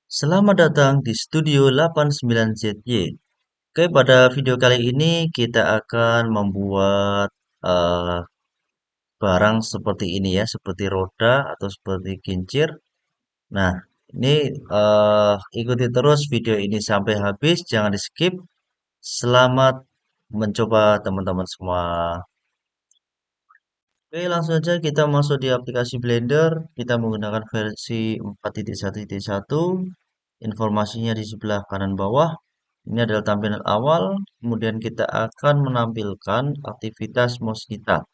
Selamat datang di Studio 89ZY. Oke, pada video kali ini kita akan membuat eh, barang seperti ini ya, seperti roda atau seperti kincir. Nah, ini ikuti terus video ini sampai habis, jangan di skip. Selamat mencoba teman-teman semua. Oke, langsung saja kita masuk di aplikasi Blender. Kita menggunakan versi 4.1.1. Informasinya di sebelah kanan bawah. Ini adalah tampilan awal. Kemudian kita akan menampilkan aktivitas mouse kita,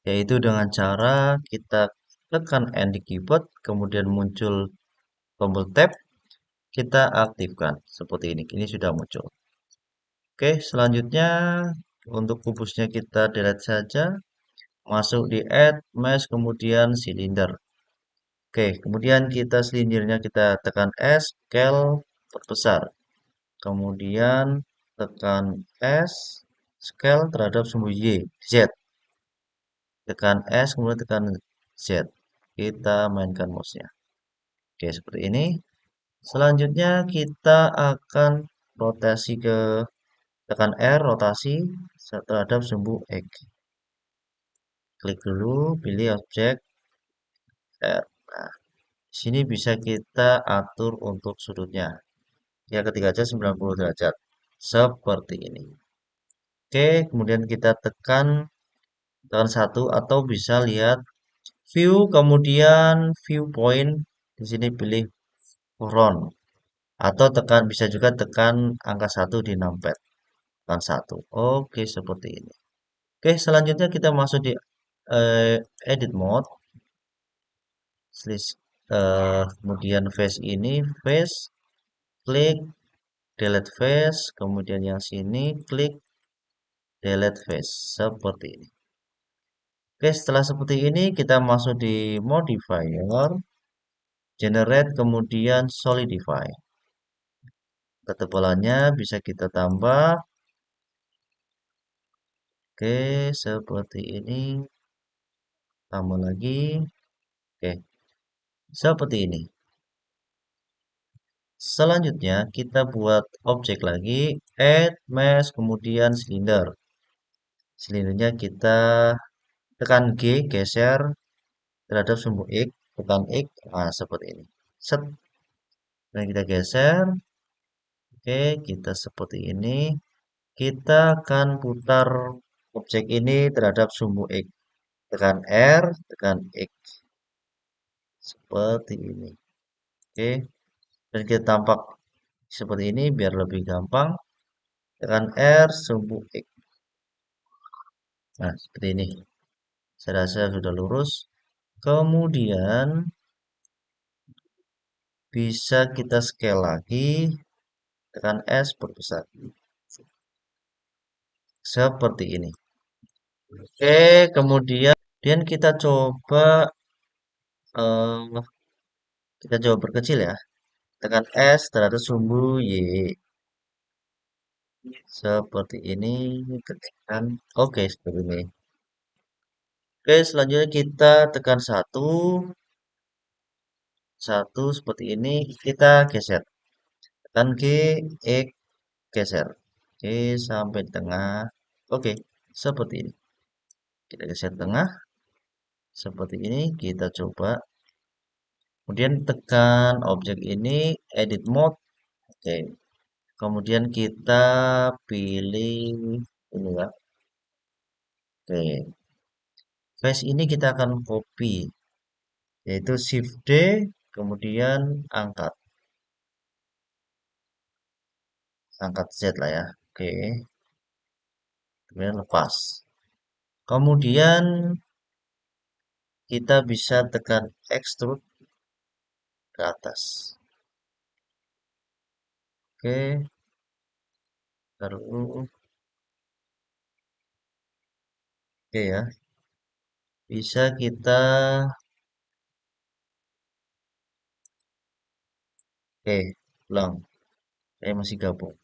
yaitu dengan cara kita tekan N di keyboard, kemudian muncul tombol tab, kita aktifkan seperti ini. Ini sudah muncul. Oke, selanjutnya untuk kubusnya kita delete saja. Masuk di add, mesh, kemudian silinder. Oke, kemudian kita silindernya kita tekan S, scale, perbesar. Kemudian tekan S, scale terhadap sumbu Y, Z. Tekan S, kemudian tekan Z. Kita mainkan mouse-nya. Oke, seperti ini. Selanjutnya kita akan rotasi ke tekan R, rotasi terhadap sumbu X. Klik dulu, pilih objek R. Nah, di sini bisa kita atur untuk sudutnya. Ya, ketika aja 90 derajat. Seperti ini. Oke, kemudian kita tekan satu atau bisa lihat view, kemudian viewpoint. Di sini pilih front atau bisa juga tekan angka satu di numpad. Tekan satu. Oke, seperti ini. Oke, selanjutnya kita masuk di eh, edit mode. Kemudian face ini, face, klik delete face, kemudian yang sini klik delete face seperti ini. Oke, setelah seperti ini kita masuk di modifier, generate, kemudian solidify. Ketebalannya bisa kita tambah. Oke, seperti ini. Tambah lagi. Oke, seperti ini. Selanjutnya kita buat objek lagi, add, mesh, kemudian silinder. Silindernya kita tekan G, geser terhadap sumbu X, tekan X, nah seperti ini. Set. Dan kita geser. Oke, kita seperti ini. Kita akan putar objek ini terhadap sumbu X. Tekan R, tekan X. Seperti ini. Oke. Dan kita tampak seperti ini biar lebih gampang. Tekan R, sumbu X. Nah, seperti ini. Saya rasa sudah lurus. Kemudian bisa kita scale lagi. Tekan S, perbesar. Seperti ini. Oke, kemudian eh, kita coba perkecil ya. Tekan S terhadap sumbu Y. Seperti ini. Tekan. Oke, seperti ini. Oke, selanjutnya kita tekan satu. Satu seperti ini. Kita geser. Tekan G, X, geser. Oke, sampai di tengah. Oke, seperti ini. Kita geser tengah. Seperti ini. Kita coba. Kemudian tekan objek ini, edit mode. Oke, kemudian kita pilih ini ya. Oke, face ini kita akan copy, yaitu Shift D, kemudian angkat, angkat Z lah ya. Oke, kemudian lepas. Kemudian kita bisa tekan extrude ke atas. Oke, taruh. Oke ya, bisa kita. Oke, ulang. Saya masih gabung.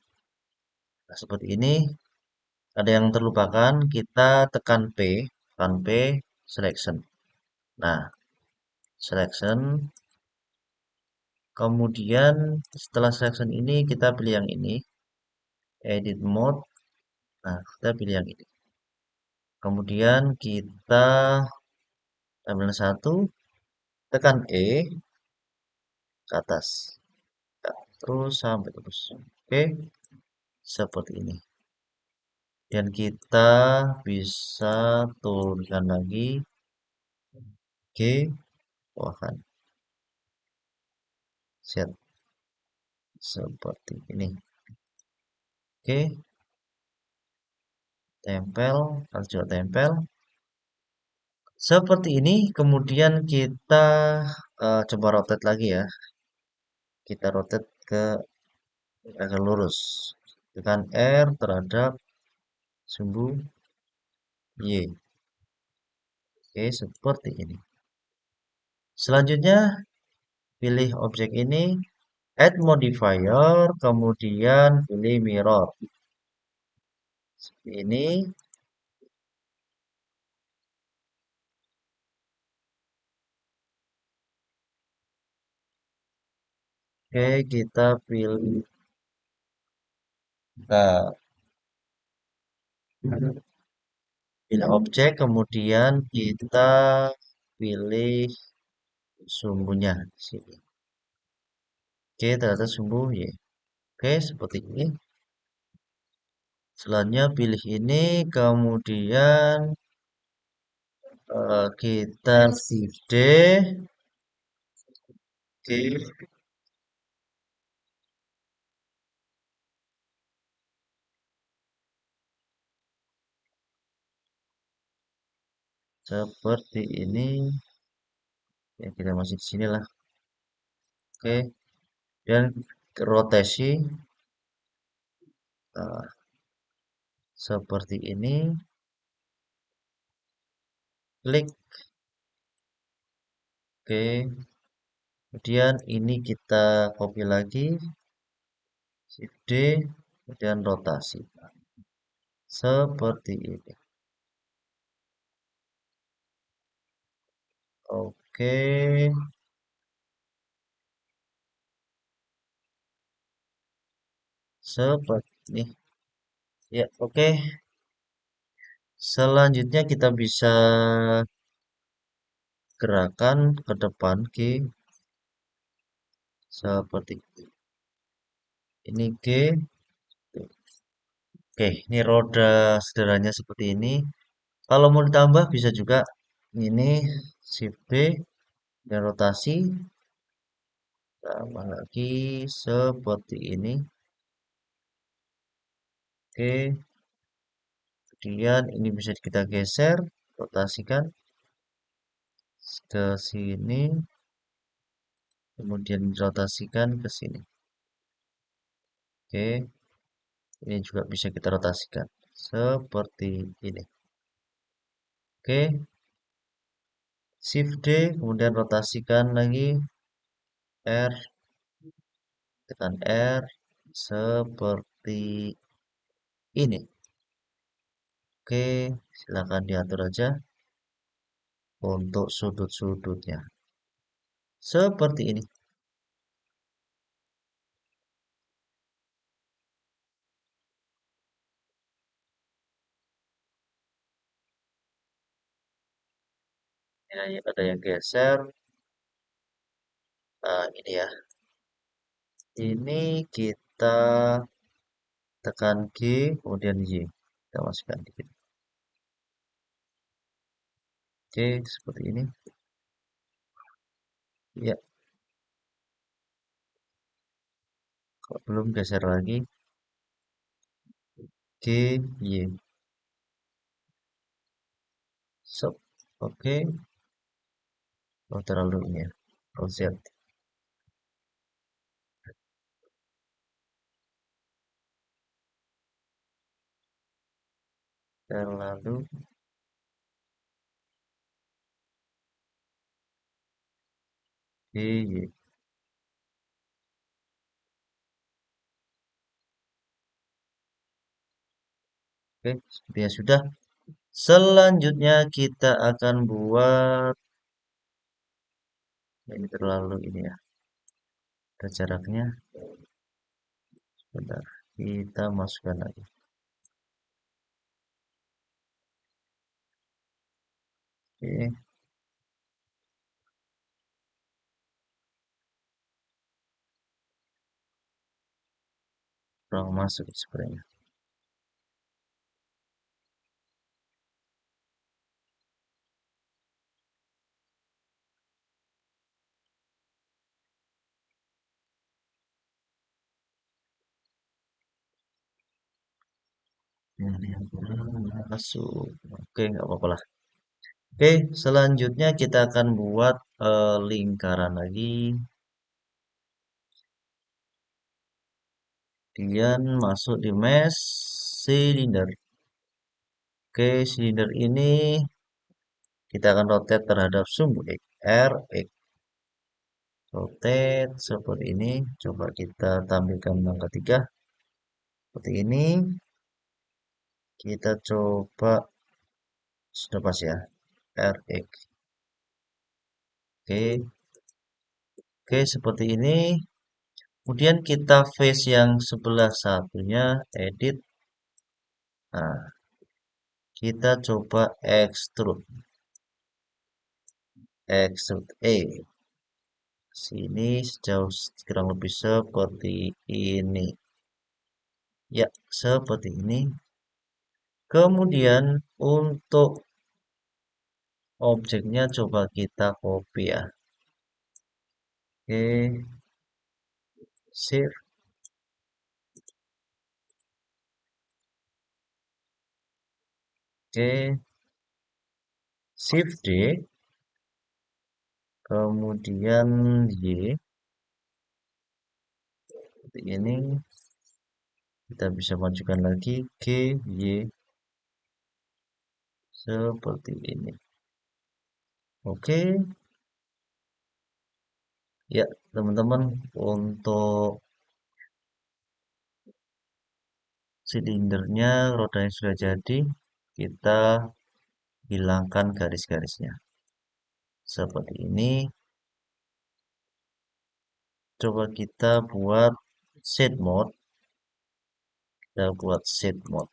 Nah, seperti ini. Ada yang terlupakan, kita tekan P, selection. Nah, selection, Kemudian setelah selection ini kita pilih yang ini, edit mode. Nah, kita pilih yang ini. Kemudian kita ambil satu, tekan E ke atas. Ya, terus sampai terus. Oke, seperti ini. Dan kita bisa turunkan lagi ke bawahan. Set seperti ini. Oke, tempel, harus juga tempel. Seperti ini, kemudian kita coba rotate lagi ya. Kita rotate ke agak lurus. Tekan R terhadap sumbu Y. Oke, seperti ini. Selanjutnya, pilih objek ini, add modifier, kemudian pilih mirror. Seperti ini. Oke, kita pilih. Nah, pilih objek, kemudian kita pilih sumbunya di sini. Oke, ternyata sumbu Y. Oke, seperti ini. Selanjutnya pilih ini, kemudian kita shift D. Oke, seperti ini. Ya, kita masih di sini lah. Oke, dan rotasi uh, seperti ini. Klik. Oke, kemudian ini kita copy lagi, shift D, kemudian rotasi. Seperti ini. Oke, seperti ini. Ya, oke. Selanjutnya kita bisa gerakan ke depan G seperti ini. Ini G. Oke, ini roda sederhananya seperti ini. Kalau mau ditambah bisa juga ini shift B dan rotasi. Tambah lagi seperti ini. Oke, kemudian ini bisa kita geser, rotasikan ke sini, kemudian rotasikan ke sini. Oke, ini juga bisa kita rotasikan seperti ini. Oke, shift D, kemudian rotasikan lagi R, tekan R, seperti ini. Oke, silakan diatur aja untuk sudut-sudutnya. Seperti ini. Ini ada yang geser. Nah, ini ya. Ini kita tekan G, kemudian Y. Kita masukkan di sini. Oke, seperti ini. Ya, kalau belum geser lagi. G, Y. So, oke. Oh, terlalu ini ya. Ctrl Z. Terlalu G, Y. Oke, sepertinya sudah. Selanjutnya kita akan buat ini terlalu ini ya. Ada jaraknya. Bentar, kita masukkan lagi. Oke, kurang masuk sebenarnya. Ini yang kurang masuk. Oke, nggak apa-apa lah. Oke, selanjutnya kita akan buat lingkaran lagi. Kemudian masuk di mesh cylinder. Oke, silinder ini kita akan rotate terhadap sumbu X, R, X. Rotate seperti ini. Coba kita tampilkan angka 3. Seperti ini. Kita coba sudah pas ya. R, X. Oke. Oke, seperti ini. Kemudian kita face yang sebelah satunya, edit. Nah, kita coba extrude. Extrude E. Sini sejauh kurang lebih seperti ini. Ya, seperti ini. Kemudian untuk objeknya coba kita copy ya. Oke, save. Oke, shift D. Kemudian Y. Seperti ini. Kita bisa majukan lagi G, Y. Seperti ini. Oke. Ya, teman-teman, untuk silindernya, rodanya sudah jadi. Kita hilangkan garis-garisnya. Seperti ini. Coba kita buat set mode. Kita buat set mode.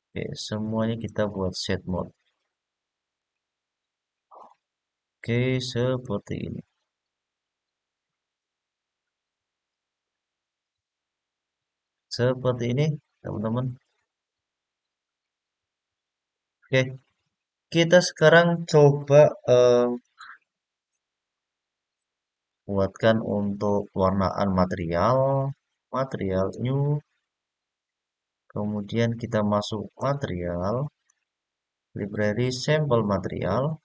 Oke, semuanya kita buat set mode. Oke, seperti ini. Seperti ini, teman-teman. Oke, kita sekarang coba buatkan untuk warnaan material. Material new. Kemudian kita masuk material. Library sampel material.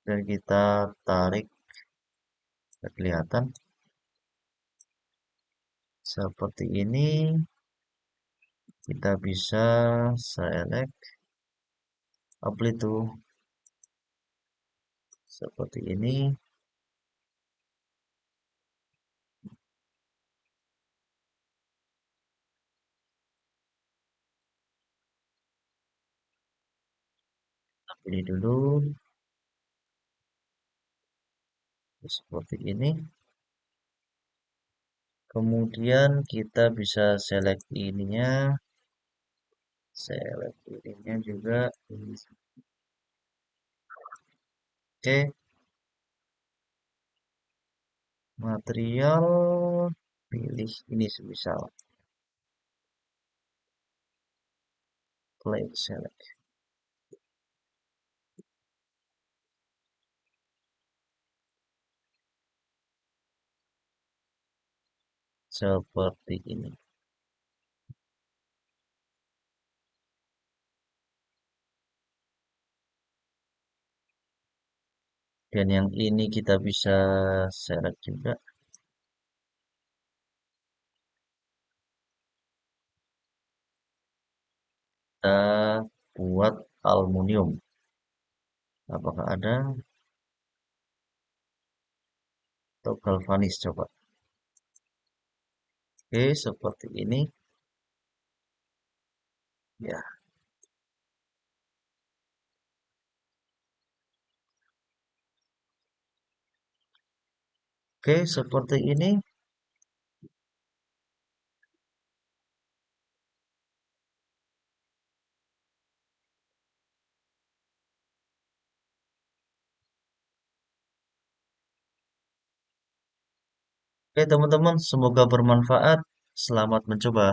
Dan kita tarik. Kelihatan. Seperti ini. Kita bisa select. Apply to. Seperti ini. Pilih dulu. Seperti ini. Kemudian kita bisa select ininya. Select ininya juga. Oke. Material. Pilih ini semisal. Play select. Seperti ini. Dan yang ini kita bisa select juga. Kita buat aluminium. Apakah ada? Atau galvanis coba. Oke, seperti ini. Ya, Oke, seperti ini. Oke, teman-teman, semoga bermanfaat. Selamat mencoba.